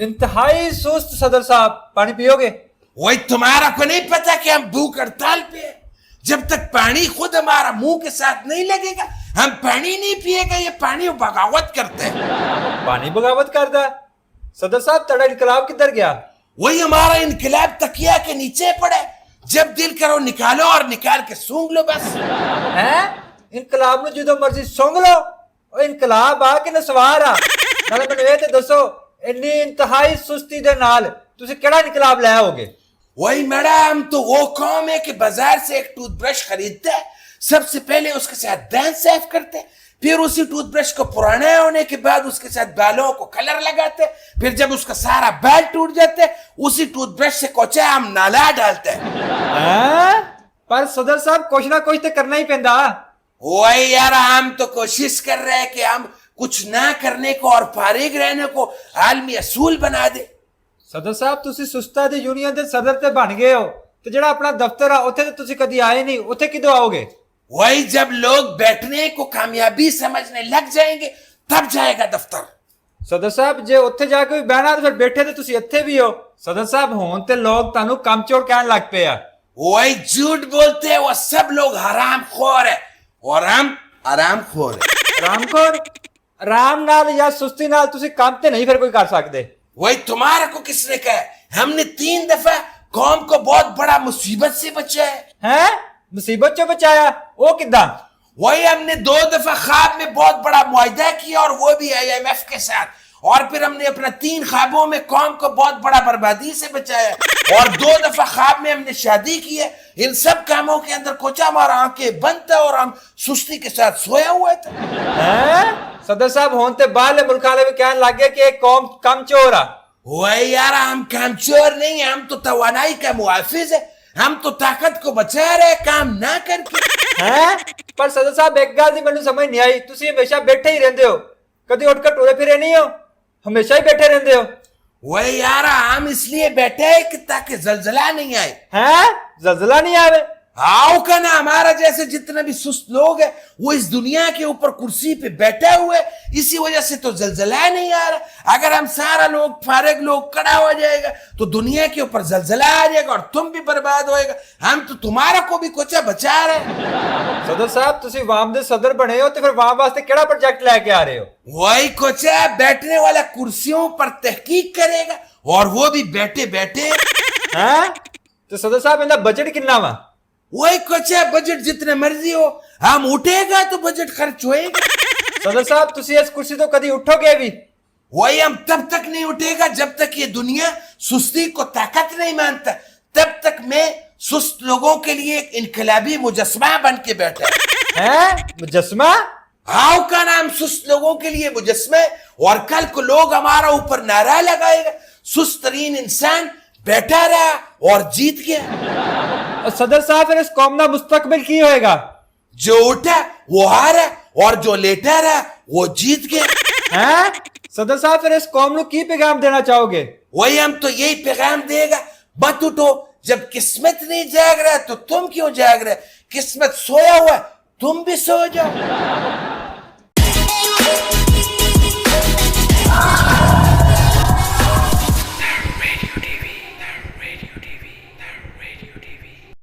انتہائی سست صدر صاحب، پانی پیو گے؟ وہی تمہارا کو نہیں پتا کہ ہم بھوک ہڑتال پہ ہیں؟ جب تک پانی خود ہمارا منہ کے ساتھ نہیں لگے گا ہم پانی نہیں پیے گا. یہ پانی بغاوت کرتے ہیں. پانی بغاوت کرتا ہے؟ صدر صاحب تڑا انقلاب کدھر گیا؟ وہی ہمارا انقلاب تکیہ کے نیچے پڑے. جب دل کرو نکالو اور نکال کے سونگ لو بس. ہیں انقلاب نو جدو مرضی سونگ لو؟ او انقلاب آ کے نسوار آ. نالے مینوں اے تے دسو انی انتہائی سستی دے نال تسی کیڑا انقلاب لے آؤ گے؟ وہی میڈم تو وہ قوم ہے کہ بازار سے ایک ٹوتھ برش خریدتا ہے, سب سے پہلے اس کے ساتھ دانت صاف کرتے ہیں, پھر اسی ٹوتھ برش کو پرانا ہونے کے بعد اس کے ساتھ بالوں کو کلر لگاتے ہیں, پھر جب اس کا سارا بال ٹوٹ جاتے ہیں اسی ٹوتھ برش سے کوچا ہم نالا ڈالتے ہیں. پر صدر صاحب کچھ نہ کچھ تو کرنا ہی پیندا. وہی یار ہم تو کوشش کر رہے ہیں کہ ہم کچھ نہ کرنے کو اور فارغ رہنے کو عالمی اصول بنا دے. صدر صاحب تسی سستا دی یونین دے صدر تے بن گئے ہو تے جڑا اپنا دفتر آ اوتھے تے تسی کدی آئے نہیں, اوتھے کدوں آؤ گے؟ وہی جب لوگ بیٹھنے کو کامیابی سمجھنے لگ جائیں گے تب جائے گا دفتر. صدر صاحب جے اوتھے جا کے بھی بہنا تے پھر بیٹھے تے تسی اتھے بھی ہو. صدر صاحب ہون تے لوگ تانوں کم چور کہن لگ پے آ. وہی جھوٹ بولتے ہیں, وہ سب لوگ حرام خور ہے اور ہم آرام خور ہے. آرام خور؟ آرام نال یا سستی نال تسی کام تے نہیں پھر کوئی کر سکدے. وہی تمہارا کو کس نے کہا؟ ہم نے 3 دفعہ قوم کو بہت بڑا مصیبت سے بچایا ہے. ہیں مصیبت چوں بچایا؟ او کداں؟ وہی ہم نے 2 دفعہ خواب میں بہت بڑا معاہدہ کیا اور وہ بھی IMF کے ساتھ, اور پھر ہم نے اپنا 3 خوابوں میں قوم کو بہت بڑا بربادی سے بچایا, اور 2 دفعہ خواب میں ہم نے شادی کی ہے. ان سب کاموں کے اندر کوچا ہمارا آنکھیں بند تھا اور ہم سستی کے ساتھ سویا ہوا تھا. صدر صاحب ہون تے باہر ملک والے بھی کہنے لگ گئے کہ ایک قوم کم چور آ. وہی یار ہم کام چور نہیں, ہم تو توانائی کا محافظ ہے, ہم تو طاقت کو بچا رہے کام نہ کر کے. ہیں پر صدر صاحب ایک گل دی مینوں سمجھ نہیں آئی, تسی ہمیشہ بیٹھے ہی رہندے ہو, کدی اٹھ کے ٹورے پھرے نہیں ہو, ہمیشہ ہی بیٹھے رہندے ہو. وہی یار ہم اس لیے بیٹھے ہیں کہ تاکہ زلزلہ نہیں آئے. ہیں زلزلہ نہیں آوے؟ آؤ کا نا, ہمارا جیسے جتنے بھی سست لوگ ہیں وہ اس دنیا کے اوپر کرسی پہ بیٹھے ہوئے, اسی وجہ سے تو زلزلہ نہیں آ رہا. اگر ہم سارا لوگ فارغ لوگ کھڑا ہو جائے گا تو دنیا کے اوپر زلزلہ آ جائے گا اور تم بھی برباد ہوئے گا. ہم تو تمہارا کو بھی کچھ بچا رہے ہیں. صدر صاحب تسی عوام دے صدر بنے ہو تے پھر عوام واسطے کیڑا پروجیکٹ لے کے آ رہے ہو؟ وہی کچھ بیٹھنے والا کرسیوں پر تحقیق کرے گا اور وہ بھی بیٹھے بیٹھے. ہیں تو صدر صاحب اندا بجٹ کتنا وا؟ وہی کچھ بجٹ جتنے مرضی ہو, ہم اٹھے گا تو بجٹ خرچ ہوئے گا. صدر صاحب تسی اس کرسی تو کدی اٹھو گے بھی؟ وہی ہم تب تک نہیں اٹھے گا جب تک یہ دنیا سستی کو طاقت نہیں مانتا, تب تک میں سست لوگوں کے لیے ایک انقلابی مجسمہ بن کے بیٹھا. ہیں مجسمہ؟ آؤ کا نام سست لوگوں کے لیے مجسمہ, اور کل کو لوگ ہمارا اوپر نعرہ لگائے گا سست ترین انسان بیٹھا رہا اور جیت گیا. صدر صاحب پھر اس قوم کا مستقبل کی ہوئے گا؟ جو اٹھا وہ ہارا اور جو لیٹا رہا وہ جیت گیا. ہیں صدر صاحب پھر اس قوم کو کی پیغام دینا چاہو گے؟ وہی ہم تو یہی پیغام دے گا, مت اٹھو. جب قسمت نہیں جاگ رہا تو تم کیوں جاگ رہے؟ قسمت سویا ہوا ہے, تم بھی سو جاؤ.